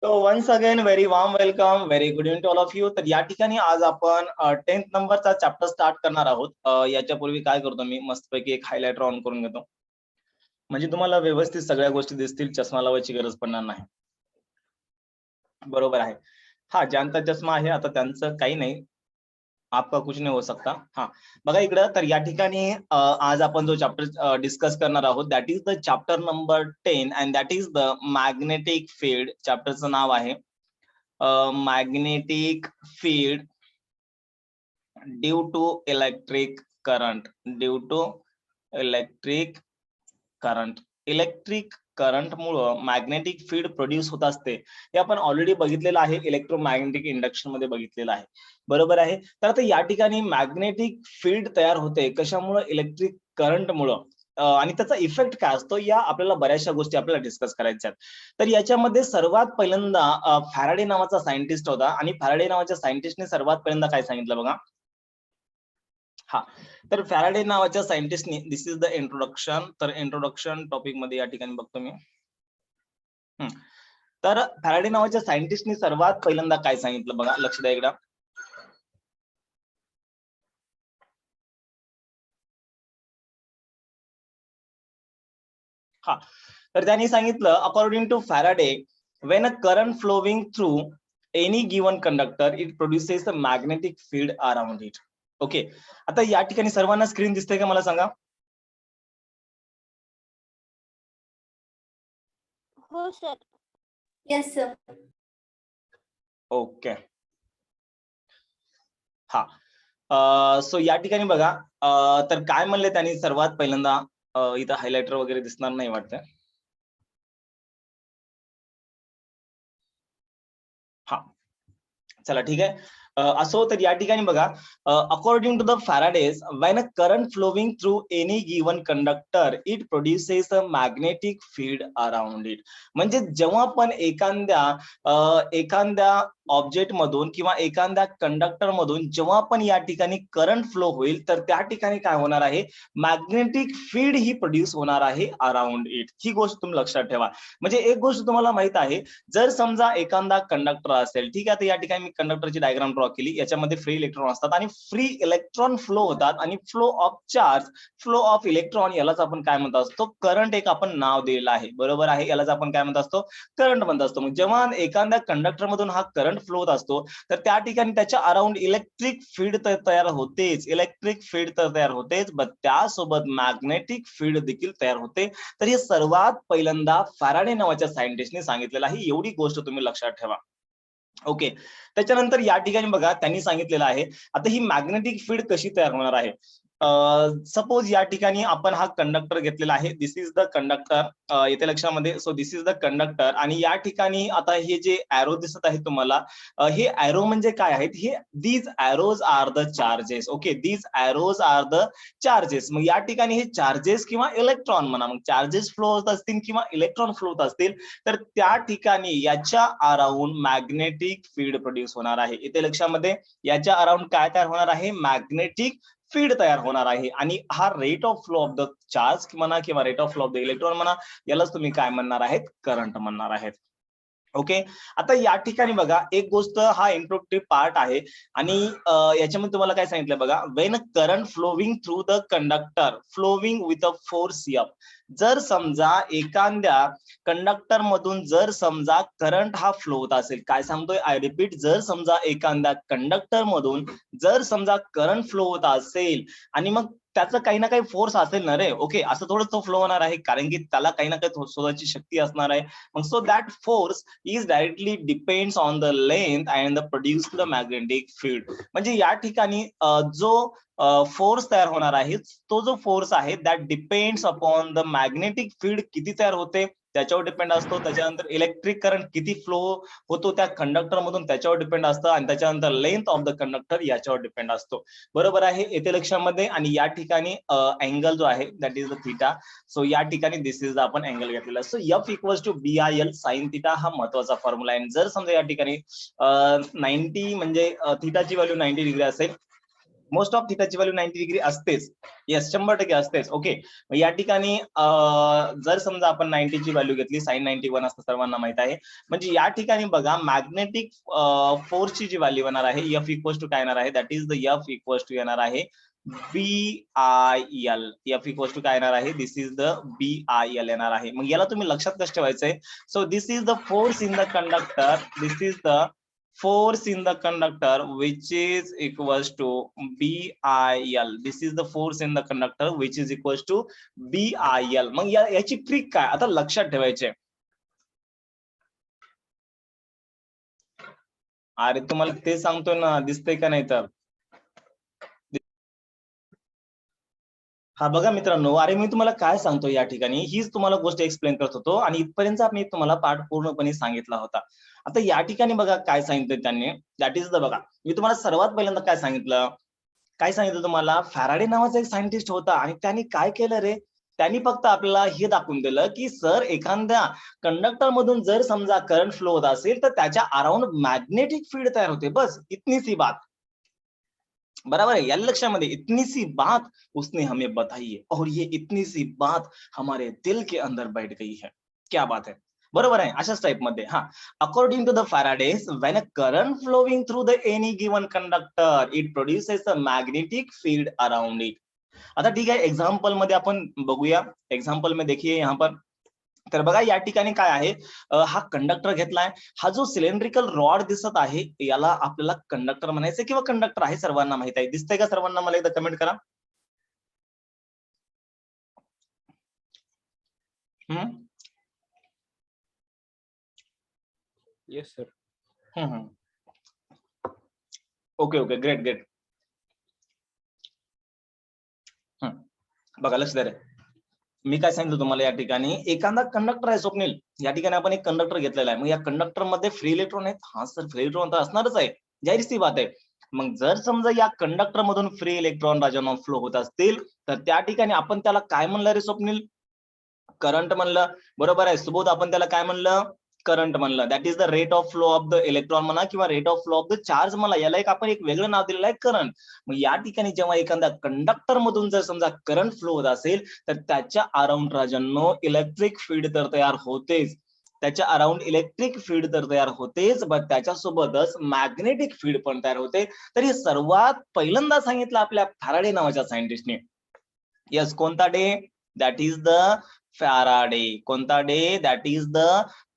तो once again very warm welcome, very good evening to all of you. तर या ठिकाणी आज आपण 10th नंबरचा चॅप्टर स्टार्ट करणार आहोत. याच्यापूर्वी काय करतो मी मस्तपैकी एक हायलायटर ऑन करून घेतो, म्हणजे तुम्हाला व्यवस्थित सगळ्या गोष्टी दिसतील, चष्मा लावायची गरज पडणार नाही. बरोबर आहे. हा, ज्यांचा चष्मा आहे आता त्यांचं काही नाही, आपका कुछ नहीं हो सकता. हा, बघा इकडं. तर या ठिकाणी आज आपण जो चॅप्टर डिस्कस करणार आहोत that is the chapter number 10 and that is the magnetic field. चॅप्टरचं नाव आहे magnetic field due to electric current. Due to electric current. Electric current मुळे मॅग्नेटिक फील्ड प्रोड्यूस होत असते. हे आपण ऑलरेडी बघितलेलं आहे, इलेक्ट्रोमॅग्नेटिक इंडक्शन मध्ये बघितलेलं आहे. बरोबर आहे. तर आता या ठिकाणी मॅग्नेटिक फील्ड तयार होते कशामुळे? इलेक्ट्रिक करंट मुळे. आणि त्याचा इफेक्ट काय असतो या आपल्याला बऱ्याचशा गोष्टी आपल्याला डिस्कस करायच्या आहेत. तर याच्यामध्ये सर्वात पहिल्यांदा फॅराडे नावाचा सायंटिस्ट होता आणि फॅराडे नावाच्या सायंटिस्टने सर्वात पहिल्यांदा काय सांगितलं बघा. हा, तर फॅराडे नावाच्या सायंटिस्टनी, दिस इज द इंट्रोडक्शन. तर इंट्रोडक्शन टॉपिक मध्ये या ठिकाणी बघतो मी. तर फॅराडे नावाच्या सायंटिस्टनी सर्वात पहिल्यांदा काय सांगितलं बघा, लक्ष द्या एकदा. हा, तर त्यांनी सांगितलं according to Faraday, when a current flowing through any given conductor it produces a magnetic field around it. Okay, आता या ठिकाणी सर्वांना स्क्रीन दिसते का मला सांगा? हो सर. Yes sir. ओके. हा, सो या ठिकाणी बघा, तर काय म्हणले त्यांनी सर्वात पहिल्यांदा. इथं हायलायटर वगैरे दिसणार नाही वाटतं. हा, चला ठीक आहे. असो, तर या ठिकाणी बघा, according to the Faraday's, when a current flowing through any given conductor it produces a magnetic field around it. म्हणजे जेव्हा पण एखाद्या ऑब्जेक्ट मधून किंवा एखाद्या कंडक्टर मधून जेव्हा पण या ठिकाणी करंट फ्लो होईल तर त्या ठिकाणी काय होणार आहे? मॅग्नेटिक फील्ड ही प्रोड्यूस होणार आहे अराउंड इट. ही गोष्ट तुम्ही लक्षात ठेवा. म्हणजे एक गोष्ट तुम्हाला माहित आहे, जर समजा एखादा कंडक्टर असेल, ठीक आहे, तर या ठिकाणी मी कंडक्टरची डायग्राम ड्रॉ केली. याच्यामध्ये फ्री इलेक्ट्रॉन असतात आणि फ्री इलेक्ट्रॉन फ्लो होतात आणि flow of charge, flow of electron, यालाच आपण काय म्हणत असतो? करंट. एक आपण नाव दिलेलं आहे. बरोबर आहे. यालाच आपण काय म्हणत असतो? करंट म्हणत असतो. मग जेव्हा एखाद्या कंडक्टर मधून हा करंट फ्लो होत असतो तर त्या ठिकाणी त्याच्या अराउंड इलेक्ट्रिक फील्ड तयार होतेच. इलेक्ट्रिक फील्ड तर तयार होतेच, पण त्यासोबत मॅग्नेटिक फील्ड देखील तयार होते. तर हे सर्वात पहिल्यांदा फॅराडे नावाच्या सायंटिस्टने सांगितलेलं आहे. एवढी गोष्ट तुम्ही लक्षात ठेवा. ओके, त्याच्यानंतर या ठिकाणी बघा त्यांनी सांगितलेलं आहे, आता ही मॅग्नेटिक फील्ड कशी तयार होणार आहे. सपोज या ठिकाणी आपण हा कंडक्टर घेतलेला आहे. दिस इज द कंडक्टर. येते लक्षामध्ये. So this is the conductor आणि या ठिकाणी आता हे जे ॲरो दिसत आहे तुम्हाला, हे ॲरो म्हणजे काय आहेत? हे these arrows are the charges. Okay, these arrows are the charges. मग या ठिकाणी हे चार्जेस किंवा इलेक्ट्रॉन म्हणा, मग चार्जेस फ्लो होत असतील किंवा इलेक्ट्रॉन फ्लो होत असतील तर त्या ठिकाणी याच्या अराउंड मॅग्नेटिक फील्ड प्रोड्यूस होणार आहे. इथे लक्षामध्ये, याच्या अराउंड काय तयार होणार आहे? मॅग्नेटिक फील्ड तयार होणार आहे. आणि हा rate of flow of the charge म्हणा किंवा rate of flow of the electron म्हणा, यालाच तुम्ही काय म्हणणार आहेत? करंट म्हणणार आहेत. ओके, आता या ठिकाणी बघा एक गोष्ट, हा इंट्रोडक्टिव्ह पार्ट आहे आणि याच्यामध्ये तुम्हाला काय सांगितलं बघा, when current flowing through the conductor flowing with a force F. जर समजा एखाद्या कंडक्टर मधून जर समजा करंट हा फ्लो होत असेल, काय सांगतोय? आय रिपीट, जर समजा एखाद्या कंडक्टर मधून जर समजा करंट फ्लो होत असेल आणि मग त्याचं काही ना काही फोर्स असेल ना रे. ओके, असं थोडं तो फ्लो होणार आहे, कारण की त्याला काही ना काही स्वतःची शक्ती असणार आहे. मग so that force is directly depends on the length and the produced the magnetic field. म्हणजे या ठिकाणी जो फोर्स तयार होणार आहे, तो जो फोर्स आहे that depends upon the magnetic field किती तयार होते त्याच्यावर डिपेंड असतो. त्याच्यानंतर इलेक्ट्रिक करंट किती फ्लो होतो त्या कंडक्टर मधून त्याच्यावर डिपेंड असतं आणि त्याच्यानंतर लेंथ ऑफ द कंडक्टर याच्यावर डिपेंड असतो. बरोबर आहे. येते लक्षामध्ये. आणि या ठिकाणी अँगल जो आहे that is the theta. So या ठिकाणी दिस इज आपण अँगल घेतलेला. So F equals to BIL sine theta हा महत्वाचा फॉर्म्युला आहे. जर समजा या ठिकाणी 90 म्हणजे थीटाची व्हॅल्यू 90 डिग्री असेल मोस्ट ऑफ थिटाची व्हॅल्यू 90 डिग्री असतेच. येस, 100% असतेच. ओके, या ठिकाणी जर समजा आपण 90 ची व्हॅल्यू घेतली, साइन 91 असतं सर्वांना माहित आहे. म्हणजे या ठिकाणी बघा मॅग्नेटिक फोर्सची जी व्हॅल्यू येणार आहे एफ इक्वल्स टू काय येणार आहे, that is the F equals to येणार आहे BIL. एफ इक्वल्स टू काय येणार आहे, दिस इज द BIL येणार आहे. मग याला तुम्ही लक्षात कसं ठेवायचंय, so this is the force in the conductor, this is the force in the conductor which is equals to BIL. This is the force in the conductor which is equals to BIL. मग याची trick काय आता लक्षात ठेवायचे. अरे तुम्हाला ते सांगतोय ना, दिसतंय का नाही तर. हा बघा मित्रांनो, अरे मी तुम्हाला काय सांगतो या ठिकाणी, हीच तुम्हाला गोष्ट एक्सप्लेन करत होतो आणि इथपर्यंत मी तुम्हाला पाठ पूर्णपणे सांगितला होता. आता या ठिकाणी बघा काय सांगितलं त्यांनी, दॅट इज द बघा, मी तुम्हाला सर्वात पहिल्यांदा काय सांगितलं तुम्हाला, फॅराडे नावाचा एक सायंटिस्ट होता आणि त्यांनी काय केलं रे, त्यांनी फक्त आपल्याला हे दाखवून दिलं की सर एखाद्या कंडक्टर मधून जर समजा करंट फ्लो होत असेल तर त्याच्या अराउंड मॅग्नेटिक फील्ड तयार होते, बस इतनी सी बात. बराबर है, या लक्ष्यामध्ये इतनी सी बात उसने हमें बताई है और ये इतनी सी बात हमारे दिल के अंदर बैठ गई है. क्या बात है, बरोबर आहे. अशाच टाइप मध्ये हा, according to the Faraday's when a current flowing through the any given conductor it produces a magnetic field around it. आता ठीक आहे, एक्झाम्पल मध्ये आपण बघूया. एक्झाम्पल में देखिए यहाँ पर, तर बघा या ठिकाणी काय आहे, हा कंडक्टर घेतलाय, हा जो सिलेंड्रिकल रॉड दिसत आहे याला आपल्याला कंडक्टर म्हणायचं किंवा कंडक्टर आहे, सर्वांना माहित आहे. दिसतंय का सर्वांना, मला एकदा कमेंट करा. Yes sir. Okay okay, great great. बघा लक्ष द्या रे, मी काय सांगितलं तुम्हाला, या ठिकाणी एखादा कंडक्टर आहे स्वप्नील, या ठिकाणी आपण एक कंडक्टर घेतलेला आहे. मग या कंडक्टर मध्ये फ्री इलेक्ट्रॉन आहेत, हा सर फ्री इलेक्ट्रॉन तर असणारच आहे, जाहीर सी बात आहे. मग जर समजा या कंडक्टर मधून फ्री इलेक्ट्रॉन राजांना फ्लो होत असतील तर त्या ठिकाणी आपण त्याला काय म्हणलं रे स्वप्नील, करंट म्हणलं. बरोबर आहे सुबोध, आपण त्याला काय म्हणलं, करंट म्हणलं. That is the rate of flow of the electron म्हणा किंवा rate of flow of the charge म्हणा, याला एक आपण एक वेगळं नाव दिलेलं आहे करंट. मग या ठिकाणी जेव्हा एखाद्या कंडक्टर मधून जर समजा करंट फ्लो होत असेल तर त्याच्या अराउंड राजांनो इलेक्ट्रिक फील्ड तर तयार होतेच, त्याच्या अराउंड इलेक्ट्रिक फील्ड तर तयार होतेच, बट त्याच्यासोबतच मॅग्नेटिक फील्ड पण तयार होते. तर हे सर्वात पहिल्यांदा सांगितलं आपल्या फॅराडे नावाच्या सायंटिस्टने. यस, कोणता day, that is the Faraday. कोणता day, that is the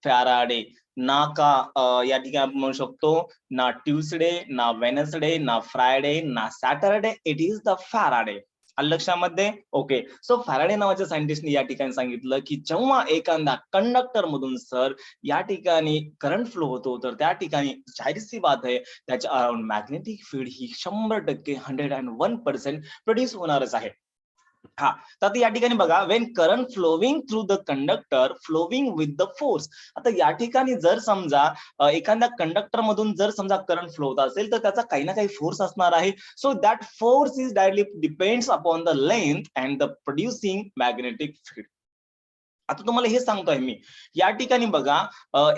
Faraday. ना का या ठिकाणी आपण म्हणू शकतो ना ट्यूसडे, ना वेनसडे, ना फ्रायडे, ना Saturday, it is the Faraday. लक्षामध्ये, ओके. सो फॅराडे नावाच्या सायंटिस्टने या ठिकाणी सांगितलं की जेव्हा एखादा कंडक्टर मधून सर या ठिकाणी करंट फ्लो होतो तर त्या ठिकाणी जाहीरसी बात आहे त्याच्या अराउंड मॅग्नेटिक फील्ड ही 100% 101% प्रोड्यूस होणारच आहे. हा, तर या ठिकाणी बघा, when current flowing through the conductor flowing with the force. आता या ठिकाणी जर समजा एखाद्या कंडक्टर मधून जर समजा करंट फ्लो होत असेल तर त्याचा काही ना काही फोर्स असणार आहे. So that force is directly depends upon the length and the producing magnetic field. आता तुम्हाला हे सांगतोय मी, या ठिकाणी बघा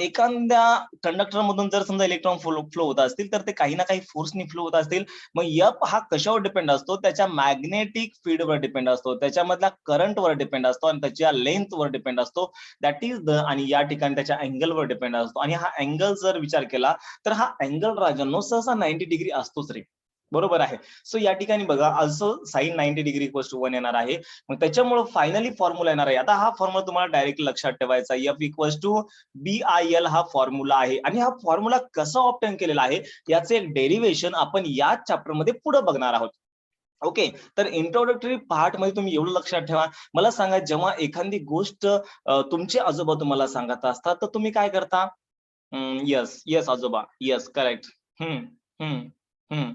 एखाद्या कंडक्टर मधून जर समजा इलेक्ट्रॉन फ्लो होत असतील तर ते काही ना काही फोर्सनी फ्लो होत असतील. मग एफ हा कशावर डिपेंड असतो, त्याच्या मॅग्नेटिक फील्डवर डिपेंड असतो, त्याच्यामधल्या करंटवर डिपेंड असतो आणि त्याच्या लेंथवर डिपेंड असतो, दॅट इज द, आणि या ठिकाणी त्याच्या अँगलवर डिपेंड असतो. आणि हा अँगल जर विचार केला तर हा अँगल राजांनो सहसा 90 डिग्री असतोच रे, बरोबर आहे. सो या ठिकाणी बघा also sine 90 degree equals to 1 येणार आहे. मग त्याच्यामुळे फायनली फॉर्म्युला येणार आहे. आता हा फॉर्म्युला तुम्हाला डायरेक्ट लक्षात ठेवायचा, एफ इक्वल्स टू BIL हा फॉर्म्युला आहे. आणि हा फॉर्म्युला कसा ऑब्टेन केलेला आहे याचे एक डेरिव्हेशन आपण या चॅप्टर मध्ये पुढे बघणार आहोत. ओके, तर इंट्रोडक्टरी पार्ट मध्ये तुम्ही एवढं लक्षात ठेवा. मला सांगा, जेव्हा एखादी गोष्ट तुमचे आजोबा तुम्हाला सांगत असतात तर तुम्ही काय करता, यस यस आजोबा, यस करेक्ट, हम्म हम्म हम्म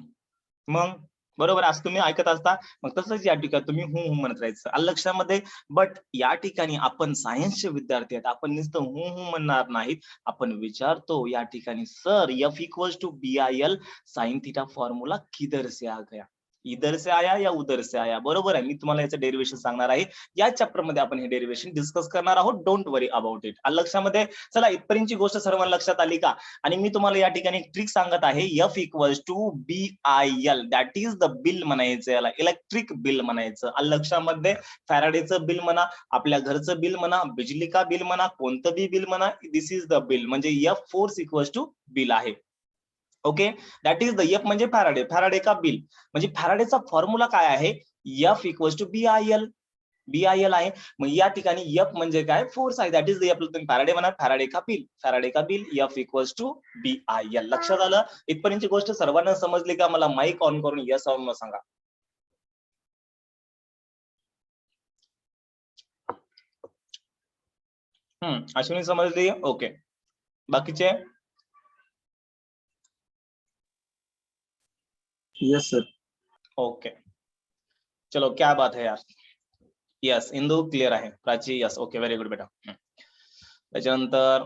मग बरोबर, आज तुम्ही ऐकत असता. मग तसंच या ठिकाणी तुम्ही हू म्हणत राहायचं, आलं लक्षामध्ये. बट या ठिकाणी आपण सायन्सचे विद्यार्थी आहेत, आपण नुसतं हू म्हणणार नाहीत, आपण विचारतो या ठिकाणी, sir F equals to BIL sine theta formula किधर से आ गया. इधर से आया या उधर से आया, बरोबर आहे. मी तुम्हाला याचं डेरिव्हेशन सांगणार आहे. या चॅप्टर मध्ये आपण हे डेरिव्हेशन डिस्कस करणार आहोत. Don't worry about it. लक्षामध्ये चला, इथपर्यंतची गोष्ट सर्वांना लक्षात आली का? आणि मी तुम्हाला या ठिकाणी एक ट्रिक सांगत आहे. F equals to BIL, that is the BIL म्हणायचं, याला इलेक्ट्रिक बिल म्हणायचं. लक्षामध्ये फॅराडेचं बिल म्हणा, आपल्या घरचं बिल म्हणा, बिजली का बिल म्हणा, कोणतं बी बिल म्हणा, दिस इज द बिल. म्हणजे F force equals to bill आहे. Okay, that is the F म्हणजे फॅराडे, फॅराडे का बिल. म्हणजे फॅराडेचा फॉर्म्युला काय आहे? F equals to BIL. BIL आहे. मग या ठिकाणी F म्हणजे काय? फोर्स आहे. That is the F. तुम्ही फॅराडे म्हणा, फॅराडे का बिल, फॅराडे का BIL, F equals to BIL. लक्षात आलं? इथपर्यंतची गोष्ट सर्वांना समजली का? मला माईक ऑन करून यस ऑर नो सांगा. अश्विनी समजली? ओके. बाकीचे? Yes sir. ओके, चलो क्या बात है यार. यस, इंदू क्लिअर आहे. Prachi yes. Okay, very good बेटा. त्याच्यानंतर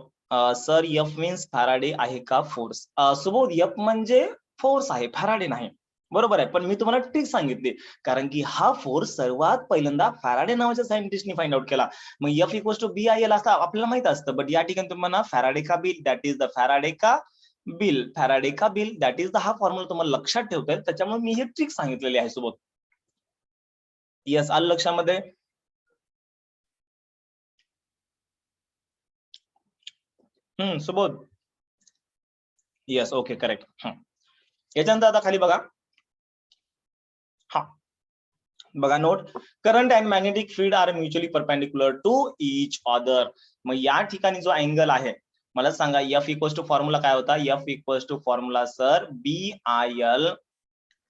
सर F मीन्स फॅराडे आहे का फोर्स? सुबोध, F म्हणजे फोर्स आहे, फॅराडे नाही. बरोबर आहे, पण मी तुम्हाला ट्रिक सांगितली, कारण की हा फोर्स सर्वात पहिल्यांदा फॅराडे नावाच्या सायंटिस्टनी फाइंड आउट केला. मग F इक्वल्स टू BIL असं आपल्याला माहित असतं, बट या ठिकाणी तुम्हाला फॅराडे का bill, that is the Faraday का बिल, फॅराडे का बिल, दॅट इज द, हा फॉर्म्युला तुम्हाला लक्षात ठेवता येईल. त्याच्यामुळे मी हे ट्रिक सांगितलेली आहे सुबोध. यस, आलं लक्षामध्ये? सुबोध. Yes, okay, correct. याच्यानंतर आता खाली बघा. हा बघा note, current and magnetic field are mutually perpendicular to each other. मग या ठिकाणी जो अँगल आहे, मला सांगा F इक्वल्स टू फॉर्म्युला काय होता? F equals to formula sir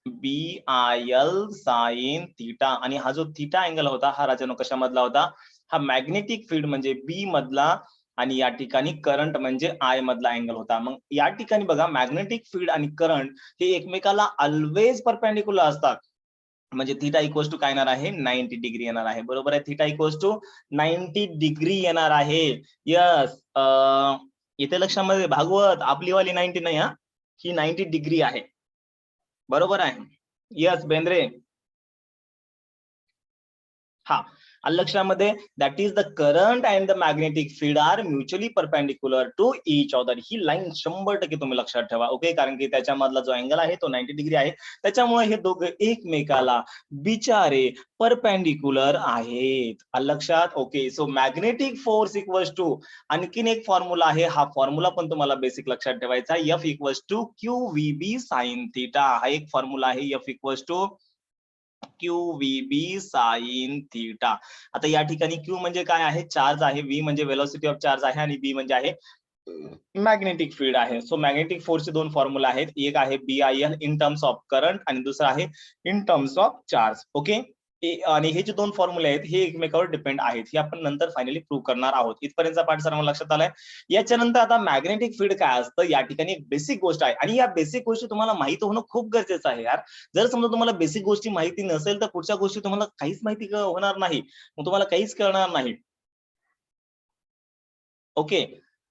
BIL sine theta. आणि हा जो थीटा अँगल होता, हा राजानो कशामधला होता? हा मॅग्नेटिक फील्ड म्हणजे B मधला, आणि या ठिकाणी करंट म्हणजे I मधला अँगल होता. मग या ठिकाणी बघा, मॅग्नेटिक फील्ड आणि करंट हे एकमेकाला ऑलवेज परपेंडिक्युलर असतात. म्हणजे थीटा इक्वल्स टू काय येणार आहे? 90 डिग्री येणार आहे. बरोबर आहे, थीटा इक्वल्स टू 90 डिग्री येणार आहे. यस, इथे लक्षामध्ये भागवत, आपली वाली 90 नाही, हा, ही 90 डिग्री आहे. बरोबर आहे. यस बेंद्रे. हा, लक्षामध्ये, that is the current and the magnetic field are mutually perpendicular to each other. ही लाईन 100% तुम्ही लक्षात ठेवा. ओके, कारण की त्याच्यामधला जो अँगल आहे तो 90 डिग्री आहे. त्याच्यामुळे हे दोघे एकमेकाला बिचारे परपेंडिक्युलर आहेत. लक्षात? Okay, so magnetic force equals to, आणखीन एक फॉर्म्युला आहे, हा फॉर्म्युला पण तुम्हाला बेसिक लक्षात ठेवायचा. F equals to QVB sine theta. हा एक फॉर्म्युला आहे. F equals to QVB sine theta. आता या ठिकाणी Q म्हणजे काय आहे? चार्ज आहे, V म्हणजे वेलोसिटी ऑफ चार्ज आहे, आणि B म्हणजे आहे मॅग्नेटिक फील्ड आहे. सो मॅग्नेटिक फोर्सचे दोन फॉर्म्युला आहेत. एक आहे BIL in terms of current, आणि दुसरा आहे in terms of charge. Okay, आणि हे जे दोन फॉर्म्युले आहेत हे एकमेकावर डिपेंड आहेत. हे आपण नंतर फायनली प्रूव्ह करणार आहोत. इथपर्यंतचा पाठ सर्वांना लक्षात आलाय? याच्यानंतर आता मॅग्नेटिक फील्ड काय असतं, या ठिकाणी एक बेसिक गोष्ट आहे, आणि या बेसिक गोष्टी तुम्हाला माहिती होणं खूप गरजेचं आहे यार. जर समजा तुम्हाला बेसिक गोष्टी माहिती नसेल, तर पुढच्या गोष्टी तुम्हाला काहीच माहिती होणार नाही, मग तुम्हाला काहीच कळणार नाही. ओके,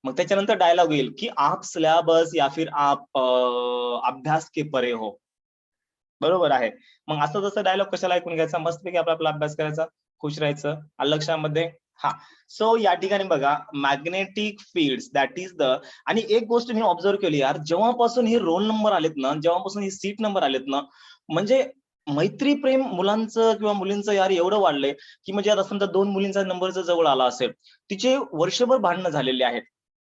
मग त्याच्यानंतर डायलॉग येईल की आप सिलेबस या फिर आप अभ्यास के परे हो. बरोबर आहे. मग असं जसं डायलॉग कशाला ऐकून घ्यायचा, मस्तपैकी आपला अभ्यास करायचा, खुश राहायचं. लक्षामध्ये? हा, सो या ठिकाणी बघा, magnetic field that is the, आणि एक गोष्ट मी ऑब्झर्व केली यार, जेव्हापासून हे रोल नंबर आलेत ना, जेव्हापासून हे सीट नंबर आलेत ना, म्हणजे मैत्री प्रेम मुलांचं किंवा मुलींचं यार एवढं वाढलंय, की म्हणजे आता समजा दोन मुलींचा नंबर जर जवळ आला असेल, तिचे वर्षभर भांडणं झालेले आहेत.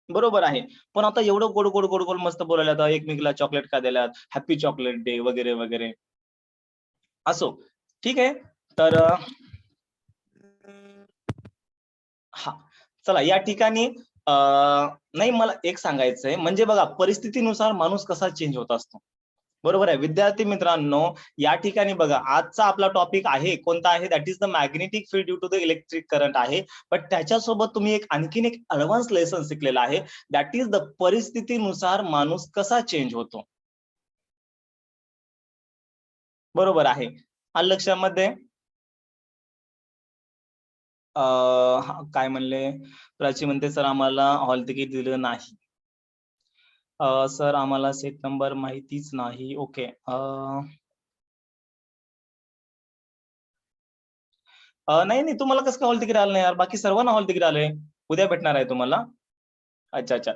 बरोबर आहे, पण आता एवढं गोड गोड गोड गोड मस्त बोलायला, आता एकमेकीला चॉकलेट का दिल्यात, हॅपी चॉकलेट डे वगैरे वगैरे. असो, ठीक आहे. तर हा, चला या ठिकाणी नाही, मला एक सांगायचंय, म्हणजे बघा, परिस्थितीनुसार माणूस कसा चेंज होत असतो. बरोबर आहे विद्यार्थी मित्रांनो. या ठिकाणी बघा, आजचा आपला टॉपिक आहे कोणता आहे? That is the magnetic field due to the electric current आहे. बट त्याच्यासोबत तुम्ही आणखीन एक ऍडव्हान्स लेसन शिकलेला आहे, दॅट इज द परिस्थितीनुसार माणूस कसा चेंज होतो. बरोबर आहे, आलं लक्षामध्ये? काय म्हणले? प्राची म्हणते सर आम्हाला हॉल तिकीट दिलं नाही. सर आम्हाला सीट नंबर माहितीच नाही. ओके, नाही नाही, तुम्हाला कसं काय हॉल तिकीट आलं नाही यार? बाकी सर्वांना हॉल तिकीट आलंय. उद्या भेटणार आहे तुम्हाला. अच्छा, अच्छा.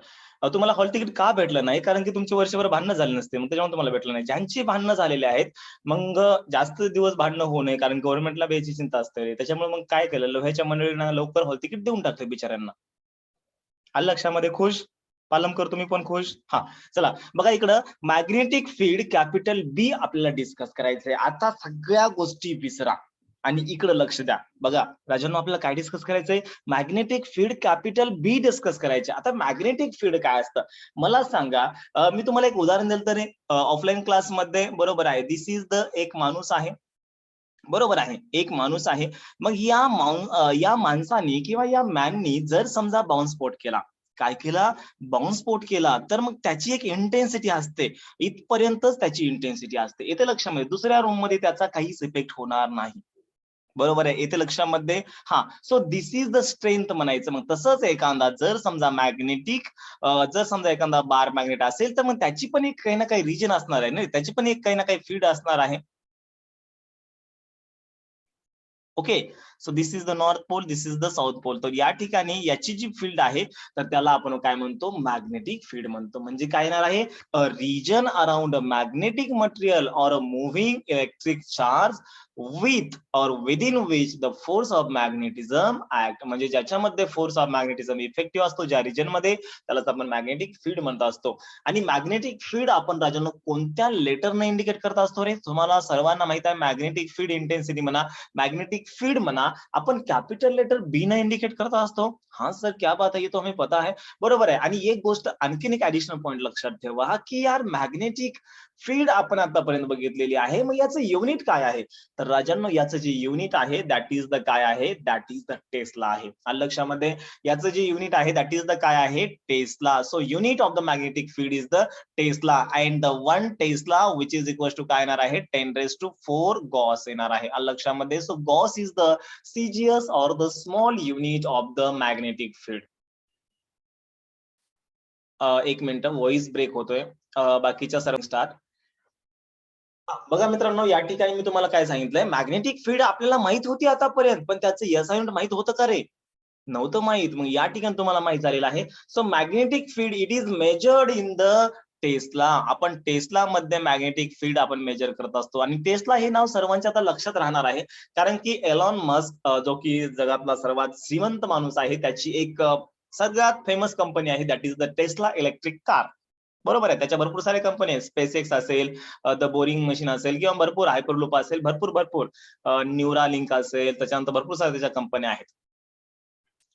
तुम्हाला हॉल तिकीट का भेटलं नाही? कारण की तुमची वर्षभर भांडणं झाली नसते. मग त्याच्यामुळे तुम्हाला भेटलं नाही. ज्यांची भांडणं झालेली आहेत, मग जास्त दिवस भांडणं होऊ नये कारण गव्हर्नमेंटला याची चिंता असते. त्याच्यामुळे मग काय केलं, लोह्याच्या मंडळींना लवकर हॉल तिकीट देऊन टाकलं बिचाऱ्यांना. आलं लक्षामध्ये खुश? पालमकर तुम्ही पण खुश? हां. चला बघा इकडं मॅग्नेटिक फील्ड कॅपिटल बी आपल्याला डिस्कस करायचंय. आता सगळ्या गोष्टी विसरा आणि इकडं लक्ष द्या. बघा राजांनो, आपल्याला काय डिस्कस करायचंय? Magnetic field capital be discuss करायचे. आता मॅग्नेटिक फील्ड काय असतं? मला सांगा, मी तुम्हाला एक उदाहरण दिलं तर ऑफलाईन क्लासमध्ये बरोबर आहे. धिस इज द एक माणूस आहे. बरोबर आहे. एक माणूस आहे. मग या माणसाने किंवा या मॅननी जर समजा बॉम्बस्फोट केला. काय केला? बॉम्बस्फोट केला. तर मग त्याची एक इंटेन्सिटी असते. इथपर्यंतच त्याची इंटेन्सिटी असते. येते लक्षामध्ये. दुसऱ्या रूममध्ये त्याचा काहीच इफेक्ट होणार नाही. बरोबर आहे. येते लक्षामध्ये. हां. So this is the strength म्हणायचं. मग तसंच एखादा जर समजा जर समजा एखादा बार मॅग्नेट असेल, तर मग त्याची पण एक काही ना काही रिजन असणार आहे ना. त्याची पण एक काही ना काही फील्ड असणार आहे. Okay. So this is the north pole, this is the south pole. तर या ठिकाणी याची जी फील्ड आहे, तर त्याला आपण काय म्हणतो? मॅग्नेटिक फील्ड म्हणतो. म्हणजे काय येणार आहे? A reason around a magnetic material or a moving electric charge with or within which the force of magnetism act. म्हणजे ज्याच्यामध्ये फोर्स ऑफ मॅग्नेटिझम इफेक्टिव्ह असतो, ज्या रिजनमध्ये, त्यालाच आपण मॅग्नेटिक फील्ड म्हणत असतो. आणि मॅग्नेटिक फील्ड आपण राजांनो कोणत्या लेटरने इंडिकेट करत असतो रे? तुम्हाला सर्वांना माहित आहे मॅग्नेटिक फील्ड इंटेन्सिटी म्हणा, मॅग्नेटिक फील्ड म्हणा, आपण कॅपिटल लेटर बी ने इंडिकेट करत असतो. हां सर, क्या बात है, ये तो हमें पता है. बरोबर आहे. आणि एक गोष्ट आणखीन एक ॲडिशनल पॉइंट लक्षात ठेवा, की यार मॅग्नेटिक फील्ड आपण आतापर्यंत बघितलेली आहे. मग याचं युनिट काय आहे? तर राजांनो, याचं जे युनिट आहे दॅट इज द काय आहे? दॅट इज द टेस्ला आहे. आलं लक्षामध्ये? याचं जे युनिट आहे दॅट इज द काय आहे? Tesla. So unit of the magnetic field is the tesla and the 1 tesla which is equals to काय येणार आहे? 10⁴ गॉस येणार आहे. आलं लक्षामध्ये? So gauss is the CGS or the small unit of the magnetic field. एक minute, voice break होतोय. बाकीच्या सर्व स्टार्ट. बघा मित्रांनो, या ठिकाणी मी तुम्हाला काय सांगितलंय, मॅग्नेटिक फील्ड आपल्याला माहित होती आतापर्यंत, पण त्याचं एस युनिट माहित होतं का रे? नव्हतं माहित. मग या ठिकाणी तुम्हाला माहित झालेलं आहे. So magnetic field it is measured in the Tesla. आपण टेस्ला मध्ये मॅग्नेटिक फील्ड आपण मेजर करत असतो. आणि टेस्ला हे नाव सर्वांच्या आता लक्षात राहणार आहे. कारण की एलॉन मस्क जो की जगातला सर्वात श्रीमंत माणूस आहे, त्याची एक सगळ्यात फेमस कंपनी आहे that is the Tesla electric car. बरोबर आहे. त्याच्या भरपूर साऱ्या कंपनी आहेत. SpaceX असेल, द बोरिंग मशीन असेल किंवा भरपूर हायपरलूप असेल, भरपूर न्यूरालिंक असेल, त्याच्यानंतर भरपूर साऱ्या त्याच्या कंपन्या आहेत.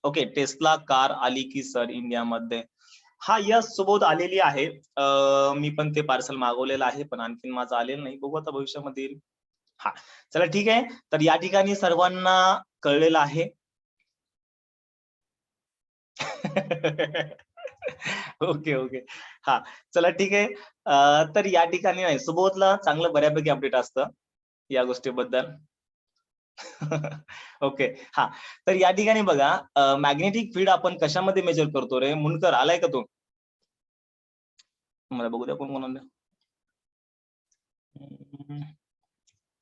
ओके, टेस्ला कार आली की सर इंडियामध्ये? हा, यस, सुबोध आलेली आहे. मी पण ते पार्सल मागवलेलं आहे, पण आणखीन माझं आलेलं नाही. बघू आता भविष्यामध्ये येईल. हा, चला ठीक आहे. तर या ठिकाणी सर्वांना कळलेलं आहे. Okay, okay. हा, चला ठीक आहे. तर या ठिकाणी नाही, सुबोधला चांगलं बऱ्यापैकी अपडेट असतं या गोष्टीबद्दल. ओके. हां. तर या ठिकाणी बघा, मॅग्नेटिक फील्ड आपण कशामध्ये मेजर करतो रे? मुनकर आलाय का तो? मला बघू द्या कोण आलंय. अं,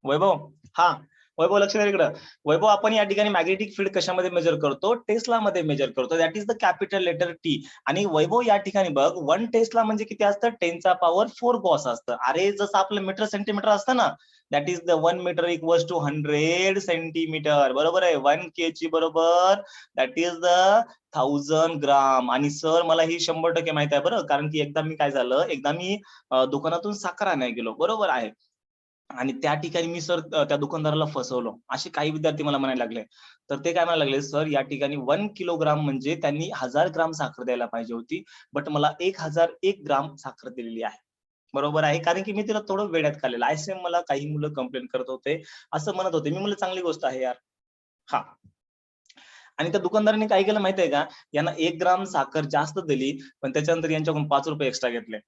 वैभव? हां. वैभव लक्ष द्या इकडं. वैभव, आपण या ठिकाणी मॅग्नेटिक फील्ड कशामध्ये मेजर करतो? टेस्लामध्ये मेजर करतो. That is the capital letter T. आणि वैभव या ठिकाणी बघ, 1 टेस्ला म्हणजे किती असतं? 10⁴ गॉस असतं. अरे जसं आपलं मीटर सेंटीमीटर असतं ना, that is the 1 metre equals to 100 centimetre. बरोबर आहे. 1 केजी बरोबर दॅट इज द 1000 ग्राम. आणि सर मला ही 100% माहित आहे बरं. कारण की एकदा मी दुकानातून साखर आणायला गेलो. बरोबर आहे. आणि त्या ठिकाणी मी सर त्या दुकानदाराला फसवलो. असे काही विद्यार्थी मला म्हणायला लागले. तर ते काय म्हणायला लागले, "सर या ठिकाणी 1 किलोग्राम म्हणजे त्यांनी 1000 ग्राम साखर द्यायला पाहिजे होती. बट मला 1001 ग्राम साखर दिलेली आहे." बरोबर आहे. कारण की मी तिला थोडं वेड्यात काढलेलं. असे मला काही मुलं कंप्लेंट करत होते. असं म्हणत होते. मी म्हणलं चांगली गोष्ट आहे यार. हां. आणि त्या दुकानदाराने काय केलं माहिती का? यांना 1 ग्राम साखर जास्त दिली, पण त्याच्यानंतर यांच्याकडून ₹5 एक्स्ट्रा घेतले.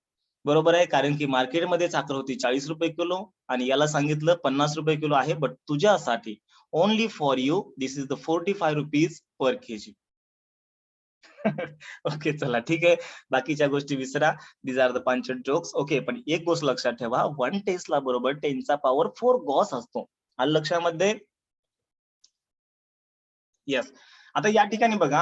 बरोबर आहे. कारण की मार्केटमध्ये साखर होती ₹40 किलो आणि याला सांगितलं ₹50 किलो आहे. बट तुझ्यासाठी only for you this is the ₹45 per KG. Okay, चला ठीक आहे. बाकीच्या गोष्टी विसरा. These are the punched jokes. Okay, पण एक गोष्ट लक्षात ठेवा, 1 टेस्ला बरोबर 10⁴ गॉस असतो. आलं लक्षामध्ये? येस. आता या ठिकाणी बघा,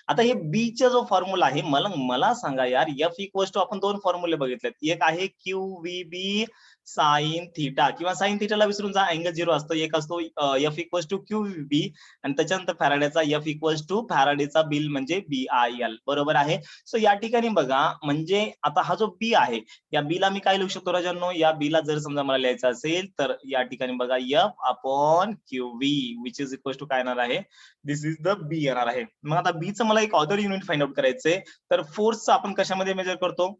आता हे बीचा जो फॉर्म्युला आहे, मला मला सांगा यार, एफ इक्वल्स टू आपण दोन फॉर्म्युले बघितलेत. एक आहे Q V B sine theta किंवा साइन थीटाला विसरून जा, अँगल 0 असतो. एक असतो F equals to Q V B आणि त्याच्यानंतर फॅराडेचा एफ इक्वल्स टू फॅराडेचा बिल म्हणजे बी आय एल. बरोबर आहे. सो या ठिकाणी बघा, म्हणजे आता हा जो बी आहे, या बीला मी काय लिहू शकतो राजांनो? या बीला जर समजा मला लिहायचं असेल तर या ठिकाणी बघा F upon Q V which is equals to काय येणार आहे? दिस इज द बी येणार आहे. मग आता बीचं मला एक ऑदर युनिट फाइंड आउट करायचंय. तर फोर्सचं आपण कशामध्ये मेजर करतो?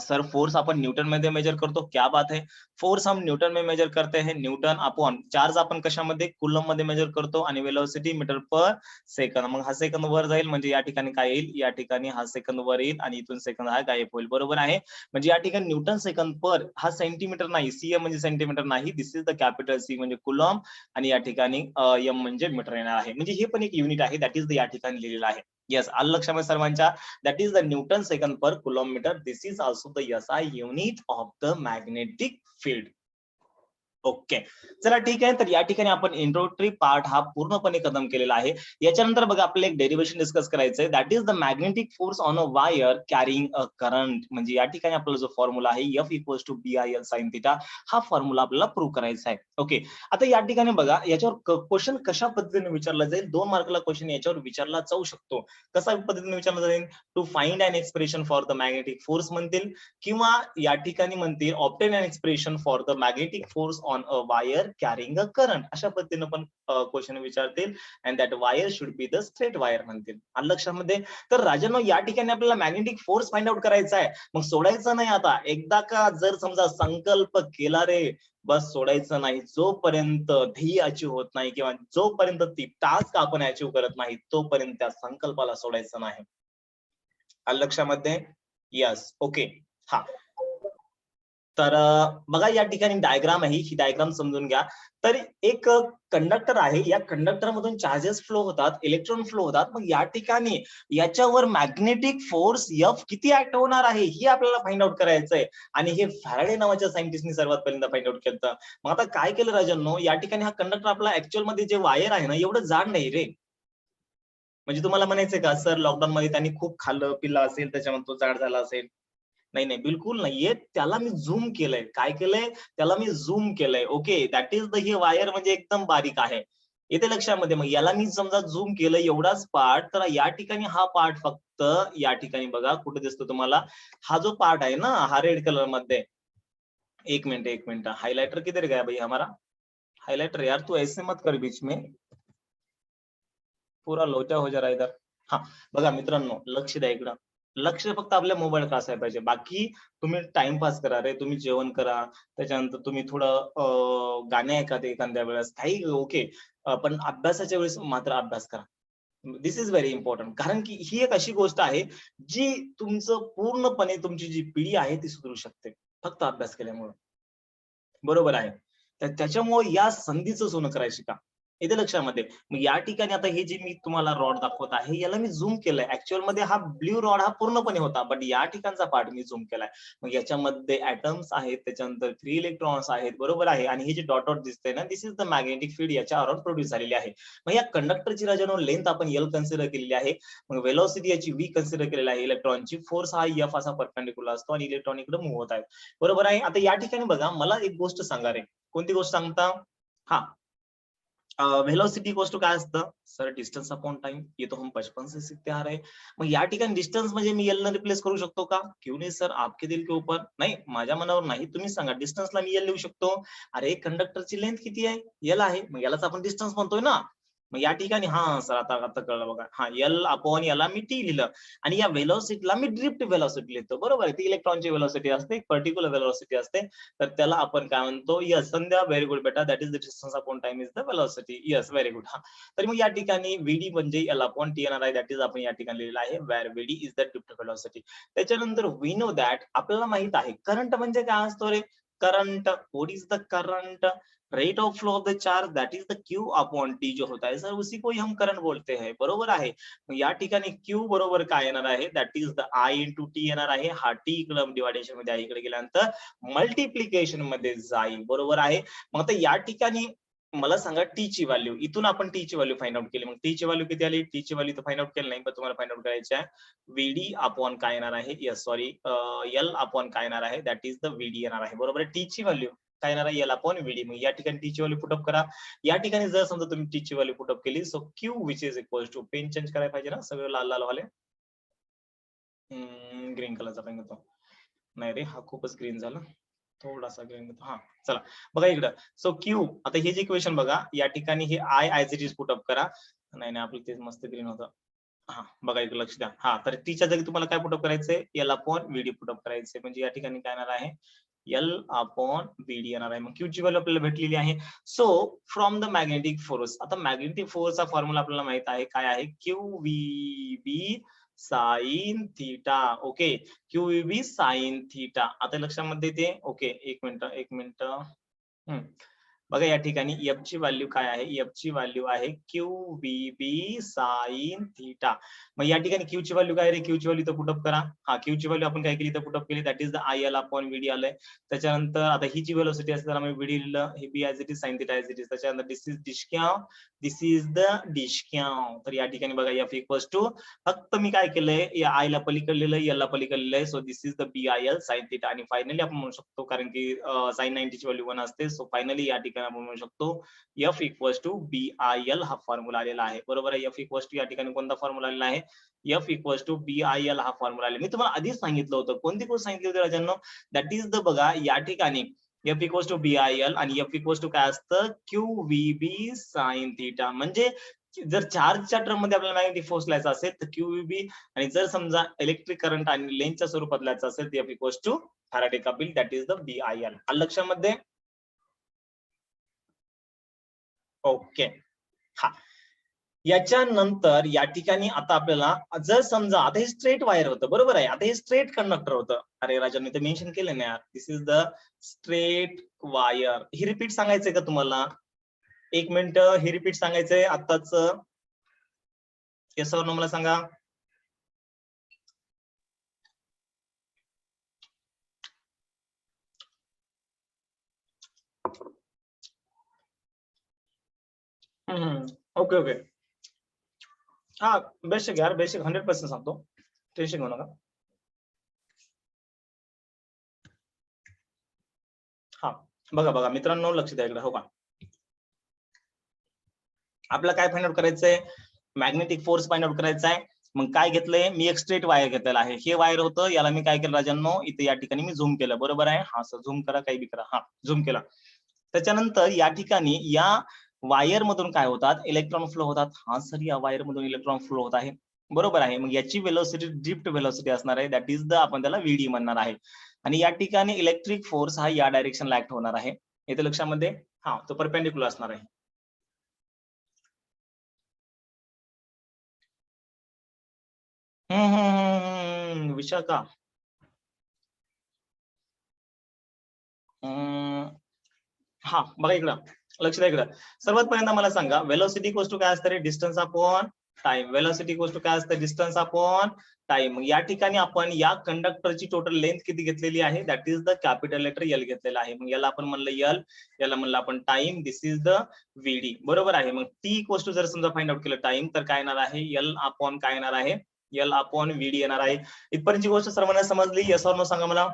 सर फोर्स अपन न्यूटन मध्ये मेजर करतो. क्या बात है. फोर्स हम न्यूटन में मेजर करते हैं. न्यूटन अपॉन चार्ज आपण कशामध्ये? कुलम मध्ये मेजर करतो आणि वेलोसिटी मीटर पर सेकंद. मग हा सेकंद वर जाईल म्हणजे या ठिकाणी काय येईल? या ठिकाणी हा सेकंद वर येईल आणि इथून सेकंद हा गायब होईल. बरोबर आहे. म्हणजे या ठिकाणी न्यूटन सेकंद पर हा सेंटीमीटर नाही, सीएम म्हणजे सेंटीमीटर नाही. दिस इज द कॅपिटल सी म्हणजे कुलम आणि या ठिकाणी एम म्हणजे मीटर येणार आहे. म्हणजे हे पण एक युनिट आहे, दॅट इज द या ठिकाणी लिहिलेलं आहे. येस, आलं लक्षामध्ये सर्वांच्या? That is the Newton second per kilometer. This is also the SI unit of the magnetic field. Okay. चला ठीक आहे. तर या ठिकाणी आपण इंट्रोडक्टरी पार्ट हा पूर्णपणे खतम केलेला आहे. याच्यानंतर बघा आपल्याला एक डेरिव्हेशन डिस्कस करायचंय. That is the magnetic force on a wire carrying a current. म्हणजे या ठिकाणी आपला जो फॉर्म्युला आहे F equals to B I L sine theta, हा फॉर्म्युला आपल्याला प्रूव्ह करायचा आहे. ओके. आता या ठिकाणी बघा, याच्यावर क्वेश्चन कशा पद्धतीने विचारला जाईल? 2 मार्कला क्वेश्चन याच्यावर विचारला जाऊ शकतो. कसा पद्धतीने विचारला जाईल? To find an expression for the magnetic force म्हणतील किंवा या ठिकाणी म्हणतील obtain an expression for the magnetic force on a wire carrying a current. अशा पद्धतीने पण क्वेश्चन विचारतील and that wire should be the straight wire म्हणतील. आलं लक्षामध्ये? तर राजांनो, या ठिकाणी आपल्याला मॅग्नेटिक फोर्स फाइंड आउट करायचा आहे. मग सोडायचं नाही आता. एकदा का जर समजा संकल्प केला रे, बस सोडायचं नाही. जोपर्यंत ध्येय अचीव होत नाही किंवा जोपर्यंत ती टास्क आपण अचीव करत नाही, तोपर्यंत त्या संकल्पाला सोडायचं नाही. आलं लक्षामध्ये? यस. ओके. हा. तर बघा या ठिकाणी डायग्राम आहे, ही डायग्राम समजून घ्या. तर एक कंडक्टर आहे, या कंडक्टर मधून चार्जेस फ्लो होतात, इलेक्ट्रॉन फ्लो होतात. मग या ठिकाणी याच्यावर मॅग्नेटिक फोर्स एफ किती ऍक्ट होणार आहे, ही आपल्याला फाइंड आउट करायचंय. आणि हे फॅराडे नावाच्या सायंटिस्टनी सर्वात पहिल्यांदा फाइंड आउट केलं. मग आता काय केलं राजांनो, या ठिकाणी हा कंडक्टर आपला ऍक्च्युअल मध्ये जे वायर आहे ना, एवढं जाड नाही रे. म्हणजे तुम्हाला म्हणायचंय का सर लॉकडाऊन मध्ये त्यांनी खूप खाल्लं पिल्लं असेल त्याच्यामुळे तो जाड झाला असेल? नाही, नाही, बिलकुल नाहीये. त्याला मी झूम केलंय. काय केलंय? त्याला मी झूम केलंय. Okay. That is the he wire म्हणजे एकदम बारीक आहे. येते लक्षामध्ये? मग याला मी समजा झूम केलं एवढाच पार्ट, तर या ठिकाणी हा पार्ट फक्त या ठिकाणी बघा कुठे दिसतो तुम्हाला? हा जो पार्ट आहे ना, हा रेड कलर मध्ये. एक मिनिट, एक मिनिट. हाइलाइटर किधर गया भाई हमारा? हाइलाइटर यार तू ऐसे मत कर बीच में. पुरा लोचा हो जा रहा है इधर. हा. बघा मित्रांनो, लक्ष द्या इकडं. लक्ष फक्त आपल्या मोबाईलकडे असायला पाहिजे. बाकी तुम्ही टाइमपास करा रे, तुम्ही जेवण करा, त्याच्यानंतर तुम्ही थोडं गाणे ऐका ते एखाद्या वेळेस, काही ओके. पण अभ्यासाच्या वेळेस मात्र अभ्यास करा. दिस इज व्हेरी इम्पॉर्टंट. कारण की ही एक अशी गोष्ट आहे, जी तुमचं पूर्णपणे तुमची जी पिढी आहे ती सुधरू शकते. फक्त अभ्यास केल्यामुळे. बरोबर आहे. तर त्याच्यामुळे या संधीचं सोनं करायला शिका. येते लक्षामध्ये? मग या ठिकाणी आता हे जे मी तुम्हाला रॉड दाखवत आहे, याला मी झूम केलंय. ॲक्चुअल मध्ये हा ब्लू रॉड हा पूर्णपणे होता. बट या ठिकाणचा पार्ट मी झूम केलाय. मग याच्यामध्ये ॲटम्स आहेत, त्याच्यानंतर फ्री इलेक्ट्रॉन्स आहेत, बरोबर आहे. आणि हे जे डॉट डॉट दिसतंय ना, दिस इज द मॅग्नेटिक फील्ड याच्या अराउंड प्रोड्यूस झालेली आहे. मग या कंडक्टरची राजानो लेंथ आपण एल कन्सिडर केलेली आहे. मग वेलोसिटी याची व्ही कन्सिडर केलेली आहे. इलेक्ट्रॉनची फोर्स हा एफ असा परपेंडिक्युलर असतो आणि इलेक्ट्रॉन इकडे मूव्ह होत आहे. बरोबर आहे. आता या ठिकाणी बघा, मला एक गोष्ट सांगा रे. कोणती गोष्ट सांगता? हां. वेलोसिटी इक्वल्स टू काय असतं? Sir distance upon time. ये तो हम बचपन से सीखते आ रहे हैं. मग या ठिकाणी डिस्टन्स म्हणजे मी एल ने रिप्लेस करू शकतो का? क्यों नहीं सर, आपके दिल के ऊपर. नाही, माझ्या मनावर नाही. तुम्ही सांगा डिस्टन्सला मी एल लिहू शकतो. अरे कंडक्टरची लेंथ किती आहे? एल आहे. मग यालाच आपण डिस्टन्स म्हणतोय ना. मग या ठिकाणी सर आता आता कळलं बघा. एल अपॉन याला मी टी लिहिलं आणि या वेलोसिटीला मी ड्रिफ्ट वेलोसिटी लिहितो. बरोबर आहे. ती इलेक्ट्रॉनची वेलोसिटी असते, एक पर्टिक्युलर वेलोसिटी असते. तर त्याला आपण काय म्हणतो? येस, संध्या व्हेरी गुड बेटा. That is the distance upon time is the velocity. Yes, very good. तर मग या ठिकाणी व्हीडी म्हणजे एल अपॉन टी येणार आहे. दॅट इज आपण या ठिकाणी लिहिलेलं आहे where VD is the drift velocity. त्याच्यानंतर वी नो दॅट आपल्याला माहित आहे करंट म्हणजे काय असतो रे? Current. What is the current? Rate of flow of the charge that is the Q upon T जो होता है सर उसी को ही हम करंट बोलते हैं. बरोबर आहे. मग या ठिकाणी क्यू बरोबर काय येणार आहे? That is the I into T येणार आहे. हा टी इकडे डिवायडेशन मध्ये आहे, इकडे गेल्यानंतर मल्टिप्लिकेशन मध्ये जाईल. बरोबर आहे. मग आता या ठिकाणी मला सांगा टी ची व्हॅल्यू, इथून आपण टी ची व्हॅल्यू फाइंड आउट केली, मग टी ची व्हॅल्यू किती आली? टी ची व्हॅल्यू तर फाइंड आउट केली नाही, पण तुम्हाला फाइंड आउट करायची आहे व्हीडी अपॉन काय येणार आहे, यस सॉरी एल अपॉन काय येणार आहे, दॅट इज द व्हीडी येणार आहे, बरोबर आहे. टी ची व्हॅल्यू काय येणार आहे, एल अपॉन व्हीडी. मग या ठिकाणी टी ची व्हॅल्यू पुटअप करा. या ठिकाणी जर समजा तुम्ही टी ची व्हॅल्यू पुटअप केली, so Q which is equal to, pen change करायला पाहिजे ना, सगळं लाल लाल वाले, ग्रीन कलरचा पेन घेतो. नाही रे, हा खूपच ग्रीन झाला, थोडासा ग्रीन घेतो. हा चला बघा इकडं, सो क्यू, आता हे जे इक्वेशन बघा, या ठिकाणी हे I as it is put up करा. नाही नाही, आपलं तेच मस्त ग्रीन होतं. हा बघा इकडे लक्ष द्या. हा तर टीच्या जागी तुम्हाला काय पुटअप करायचंय, एल अपॉन व्हीडी पुटअप करायचंय. म्हणजे या ठिकाणी काय येणार आहे, एल अपॉन व्हीडी येणार आहे. मग क्यू ची व्हॅल्यू आपल्याला भेटलेली आहे. So from the magnetic force, आता मॅग्नेटिक फोर्सचा फॉर्म्युला आपल्याला माहित आहे काय आहे, Q V B sine theta. Okay, Q V B sine theta. आता लक्षामध्ये ते, ओके एक मिनिट. बघा या ठिकाणी एफ ची व्हॅल्यू काय आहे, एफ ची व्हॅल्यू आहे Q V B sine theta. मग या ठिकाणी क्यू ची व्हॅल्यू काय रे, क्यू ची व्हॅल्यू तर पुटअप करा. हा क्यू ची व्हॅल्यू आपण काय केली तर पुटअप केली, that is the I L upon VD आलंय. त्याच्यानंतर आता ही जी व्हेलॉसिटी असते त्याला मी व्हीडी लिहिलं, हे B as it is, sine theta as it is. त्याच्यानंतर दिस इज डिशक्याव, दिस इज द डिशक्याव. तर या ठिकाणी बघा एफ इक्वल्स टू, फक्त मी काय केलंय, या आय ला पलीकडे लिहिलंय, एल ला पलीकडे लिहिलंय, so this is the B I L sine theta. आणि फायनली आपण म्हणू शकतो, कारण की साइन 90 ची व्हॅल्यू 1 असते, सो फायनली या ठिकाणी आपण म्हणू शकतो F equals to B I L हा फॉर्म्युला आलेला आहे, बरोबर आहे. एफ इक्वल्स टू या ठिकाणी कोणता फॉर्म्युला आलेला आहे, F equals to B I L हा फॉर्म्युला आलेला. मी तुम्हाला आधीच सांगितलं होतं, कोणती गोष्ट सांगितली होती राजांनो, दॅट इज द, बघा या ठिकाणी F equals to B I L आणि एफ इक्वल्स टू काय असतं, Q V B sine theta. म्हणजे जर चार्जच्या टर्म मध्ये आपल्याला मॅग्नेटिक फोर्स लिहायचा असेल तर क्यू व्ही बी, आणि जर समजा इलेक्ट्रिक करंट आणि लेंथच्या स्वरूपात लिहायचं असेल तर F equals to Faraday coil, that is the B I L. लक्षामध्ये, ओके. हा, याच्यानंतर या ठिकाणी आता आपल्याला जर समजा, आता हे स्ट्रेट वायर होतं, बरोबर आहे. आता हे स्ट्रेट कंडक्टर होतं. अरे राजा, मी तर मेन्शन केलं ना यार, this is the straight wire. ही रिपीट सांगायचंय का तुम्हाला, एक मिनिट, ही रिपीट सांगायचंय आताच, येस और नो मला सांगा. Okay okay. हा बेसिक यार, बेसिक 100% सांगतो, टेन्शन घेऊ नका. हा बघा बघा मित्रांनो, लक्ष द्या इकडे, हो का. आपल्याला काय फाइंड आउट करायचंय, मॅग्नेटिक फोर्स फाइंड आउट करायचा आहे. मग काय घेतलंय मी, एक स्ट्रेट वायर घेतलेला आहे. हे वायर होतं, याला मी काय केलं राजांनो, इथे या ठिकाणी मी झूम केलं, बरोबर आहे. हा सर झूम करा, काही बी करा, हा झूम केला. त्याच्यानंतर या ठिकाणी या वायर मधून काय होतात, इलेक्ट्रॉन फ्लो होतात. हा सर, या वायर मधून इलेक्ट्रॉन फ्लो होत आहे, बरोबर आहे. मग याची वेलोसिटी ड्रिफ्ट वेलोसिटी असणार आहे, दॅट इज द, आपण त्याला व्हीडी म्हणणार आहे. आणि या ठिकाणी इलेक्ट्रिक फोर्स हा या डायरेक्शनला ऍक्ट होणार आहे, येथे लक्षामध्ये. हा, तो परपेंडिक्युलर असणार आहे. विशाखा, हा बघा इकडं, लक्ष द्या इकडं. सर्वात पहिल्यांदा मला सांगा, वेलोसिटी इक्वल्स टू काय असतं रे, distance upon time. Velocity equals to काय असतं, डिस्टन्स अपॉन टाइम. या ठिकाणी आपण या कंडक्टरची टोटल लेंथ किती घेतलेली आहे, that is the capital letter L घेतलेला आहे. मग याला आपण म्हणलं एल, याला म्हणलं आपण टाइम, दिस इज द व्हीडी, बरोबर आहे. मग टी इक्वल्स टू जर समजा फाइंड आउट केलं टाइम, तर काय येणार आहे, एल अपॉन काय येणार आहे, एल अपॉन व्हीडी येणार आहे. इथपर्यंतची गोष्ट सर्वांना समजली, यस और नो सांगा मला.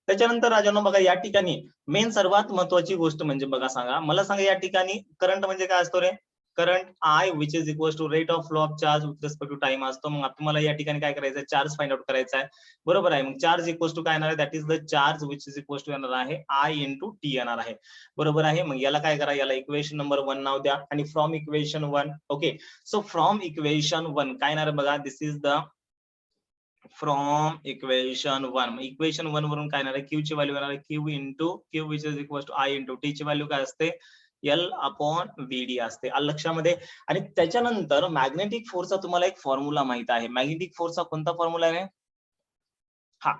त्याच्यानंतर राजांनो बघा, या ठिकाणी मेन सर्वात महत्वाची गोष्ट म्हणजे बघा, सांगा मला, सांगा या ठिकाणी करंट म्हणजे काय असतो रे, current I which is equal to rate of flow of charge with respect to time असतो. मग तुम्हाला या ठिकाणी काय करायचं आहे, चार्ज फाइंड आउट करायचा आहे, बरोबर आहे. मग चार्ज इक्वल टू काय येणार आहे, that is the charge which is equal to येणार आहे आय इंटू टी येणार आहे, बरोबर आहे. मग याला काय करा, याला इक्वेशन नंबर 1 नाव द्या, आणि from equation 1, okay, so from equation 1 काय येणार बघा, this is the from equation 1. Equation 1 वरून काय येणार आहे, क्यू ची व्हॅल्यू येणार आहे Q into Q which is equal to I into T ची व्हॅल्यू काय असते, एल अपॉन व्हीडी असते, लक्षामध्ये. आणि त्याच्यानंतर मॅग्नेटिक फोर्सचा तुम्हाला एक फॉर्म्युला माहित आहे. मॅग्नेटिक फोर्सचा कोणता फॉर्म्युला आहे, हा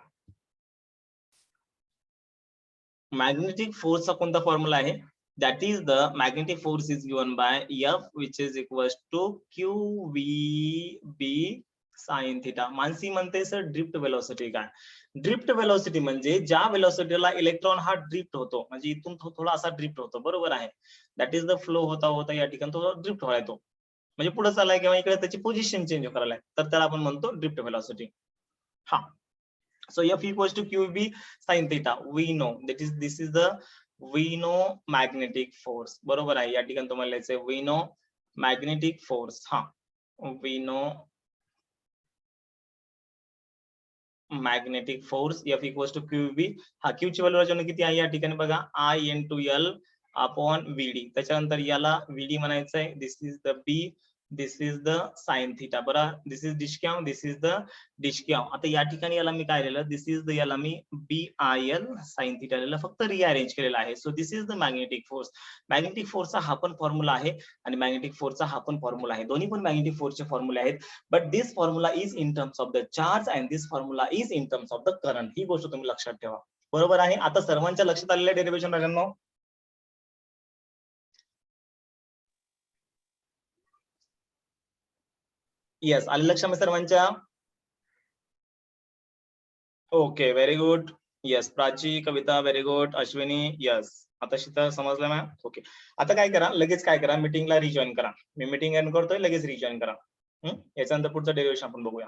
मॅग्नेटिक फोर्सचा कोणता फॉर्म्युला आहे, that is the magnetic force is given by F which is equal to Q V B sine theta. Mansi म्हणते सर ड्रिफ्ट वेलोसिटी काय? ड्रिफ्ट वेलोसिटी म्हणजे ज्या वेलोसिटीला इलेक्ट्रॉन हा ड्रिफ्ट होतो, म्हणजे इथून थोडा असा ड्रिफ्ट होतो, बरोबर आहे. दॅट इज द फ्लो होता होता या ठिकाणी तो ड्रिफ्ट व्हायला येतो, म्हणजे पुढे चाललाय किंवा इकडे त्याची पोझिशन चेंज करायला, तर त्याला आपण म्हणतो ड्रिफ्ट वेलोसिटी. हा. So F equals to QB sin theta. We know that is this is the we know magnetic force. बरोबर आहे. या ठिकाणी तुम्हाला लिहायचंय we know magnetic force. हा. We know magnetic force. F equals to QB. हा Q ची value राजवणे किती आहे या ठिकाणी बघा I into L upon VD. त्याच्यानंतर याला VD म्हणायचंय. This is the B. This is the sin theta. बरं, this is डिशक्याम, this is the डिशक्याम. आता या ठिकाणी याला मी काय लिहिलं, this is the याला मी BIL sin theta लिहिलं, फक्त रिअरेंज केलेलं आहे. So this is the magnetic force. Magnetic फोर्सचा हा पण फॉर्म्युला आहे आणि मॅग्नेटिक फोर्सचा हा पण फॉर्म्युला आहे. दोन्ही पण मॅग्नेटिक फोर्सचे फॉर्म्युले आहेत. But this formula is in terms of the charge and this formula is in terms of the current. ही गोष्ट तुम्ही लक्षात ठेवा. बरोबर आहे. आता सर्वांच्या लक्षात आलेलं डेरिव्हेशन राजांनो. येस, आले लक्षात सर्वांच्या. Okay, very good. Yes, Prachi, Kavita, very good. Ashwini, yes. आता शीतल समजलं मॅम. ओके, आता काय करा, लगेच काय करा, मीटिंगला रिजॉईन करा. मी मीटिंग एंड करतोय, लगेच रिजॉईन करा. याच्यानंतर पुढचं डेरिव्हेशन आपण बघूया.